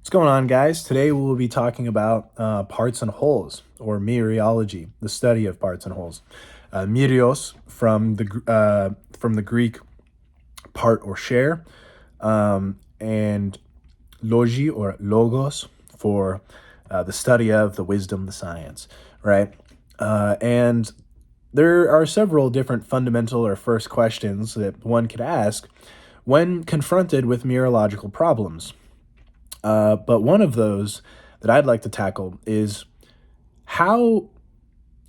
What's going on, guys? Today we'll be talking about parts and wholes, or Mereology, the study of parts and wholes. Myrios from the Greek part or share, and logi or logos for the study of, the wisdom, the science, right? And there are several different fundamental or first questions that one could ask when confronted with mereological problems. But one of those that I'd like to tackle is, how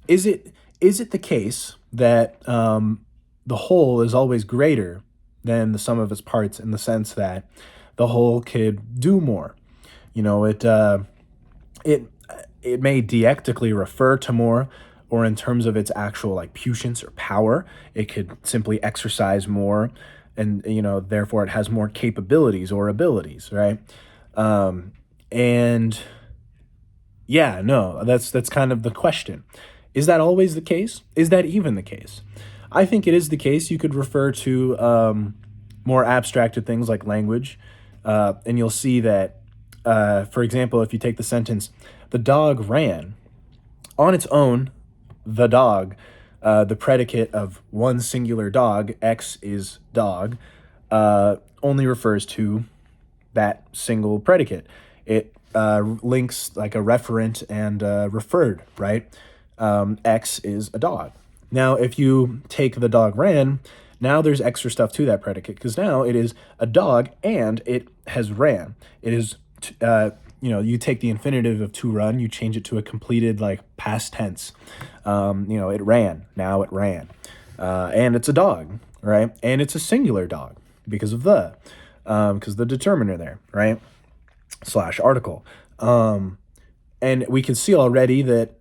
is it the case that the whole is always greater than the sum of its parts, in the sense that the whole could do more? You know, it it may deictically refer to more, or in terms of its actual like puissance or power, it could simply exercise more, and therefore it has more capabilities or abilities, right? And yeah, no, that's kind of the question. Is that always the case? Is that even the case? I think it is the case. You could refer to more abstracted things like language, and you'll see that, for example, if you take the sentence, the dog ran, on its own, the dog, the predicate of one singular dog, X is dog, only refers to that single predicate. It links like a referent and referred, right? X is a dog. Now, if you take the dog ran, now there's extra stuff to that predicate, because now it is a dog and it has ran. It is, you take the infinitive of to run, you change it to a completed like past tense. It ran. Now it ran. And it's a dog, right? And it's a singular dog because of because the determiner there, right? Slash article. And we can see already that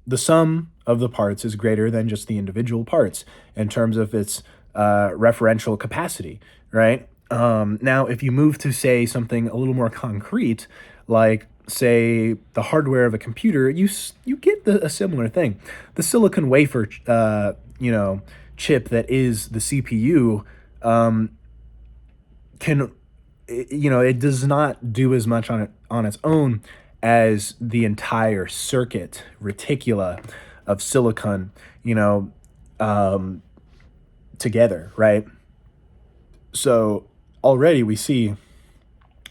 the sum of the parts is greater than just the individual parts in terms of its referential capacity, right? Now, if you move to say something a little more concrete, like say the hardware of a computer, you get a similar thing. The silicon wafer, chip that is the CPU, can it does not do as much on its own as the entire circuit reticula of silicon, together, right? So already we see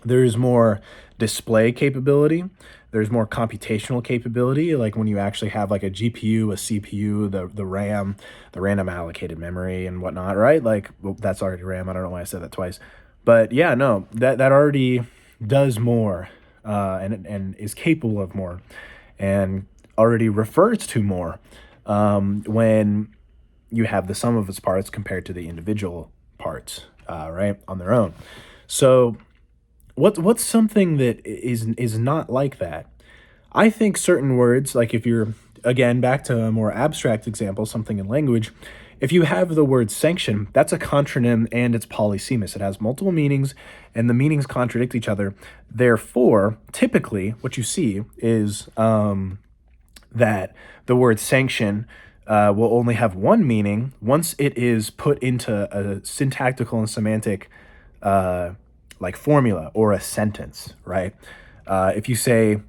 there's more display capability, there's more computational capability, like when you actually have like a GPU, a CPU, the RAM, the random allocated memory and whatnot, right? Like, well, that's already RAM. I don't know why I said that twice. But yeah, no, that already does more, and is capable of more, and already refers to more, when you have the sum of its parts compared to the individual parts, right, on their own. So what's something that is not like that? I think certain words, like if you're, again, back to a more abstract example, something in language, if you have the word sanction, that's a contronym and it's polysemous. It has multiple meanings and the meanings contradict each other. Therefore, typically, what you see is that the word sanction will only have one meaning once it is put into a syntactical and semantic like formula or a sentence, right? If you say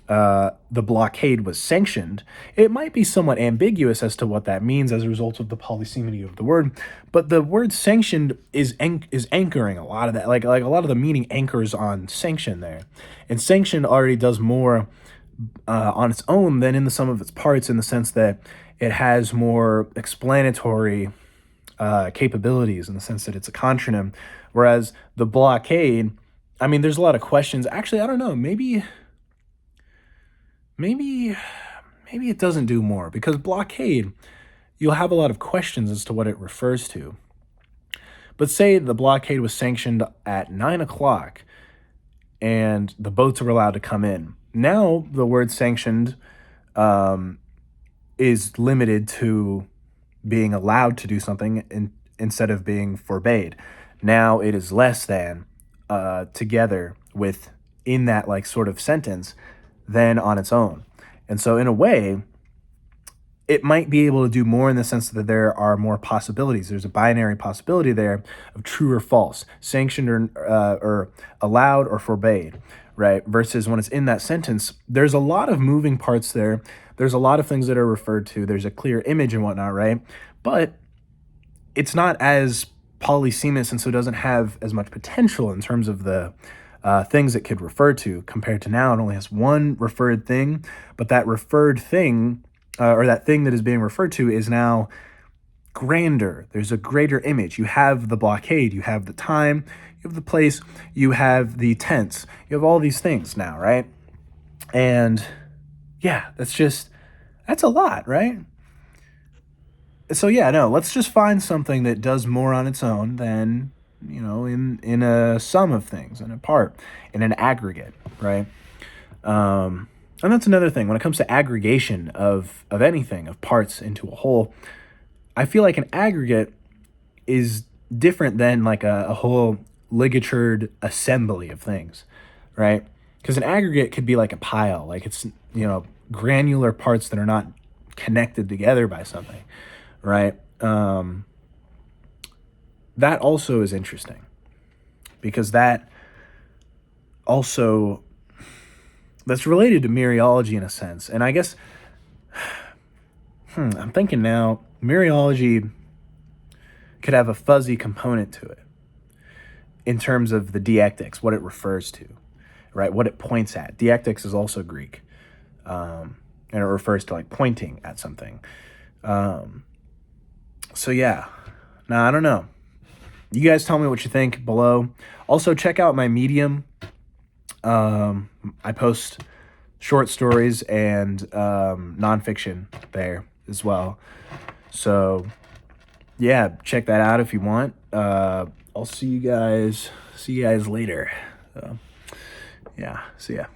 the blockade was sanctioned, it might be somewhat ambiguous as to what that means as a result of the polysemity of the word. But the word sanctioned is anchoring a lot of that. Like a lot of the meaning anchors on sanction there, and sanction already does more on its own than in the sum of its parts, in the sense that it has more explanatory capabilities, in the sense that it's a contronym, whereas the blockade, I mean, there's a lot of questions. Actually, I don't know. Maybe it doesn't do more, because blockade, you'll have a lot of questions as to what it refers to. But say the blockade was sanctioned at 9 o'clock and the boats were allowed to come in. Now the word sanctioned is limited to being allowed to do something instead of being forbade. Now it is less than, together with, in that like sort of sentence, than on its own. And so in a way, it might be able to do more in the sense that there are more possibilities. There's a binary possibility there of true or false, sanctioned or allowed or forbade, right? Versus when it's in that sentence, there's a lot of moving parts there. There's a lot of things that are referred to. There's a clear image and whatnot, right? But it's not as polysemous, and so it doesn't have as much potential in terms of the things it could refer to compared to now. It only has one referred thing, but that referred thing or that thing that is being referred to is now grander. There's a greater image. You have the blockade, you have the time, you have the place, you have the tense, you have all these things now, right? And yeah, that's a lot, right? So yeah, no, let's just find something that does more on its own than, in a sum of things, in a part, in an aggregate, right? And that's another thing when it comes to aggregation of anything, of parts into a whole. I feel like an aggregate is different than like a whole ligatured assembly of things, right? Because an aggregate could be like a pile, like it's granular parts that are not connected together by something, right? That also is interesting because that also that's related to Mereology in a sense. And I guess I'm thinking now, Mereology could have a fuzzy component to it in terms of the deictics, what it refers to, right? What it points at. Deictics is also Greek, and it refers to like pointing at something. So yeah, now I don't know. You guys tell me what you think below. Also, check out my Medium. I post short stories and nonfiction there as well. So yeah, check that out if you want. I'll see you guys later. So, yeah, see ya.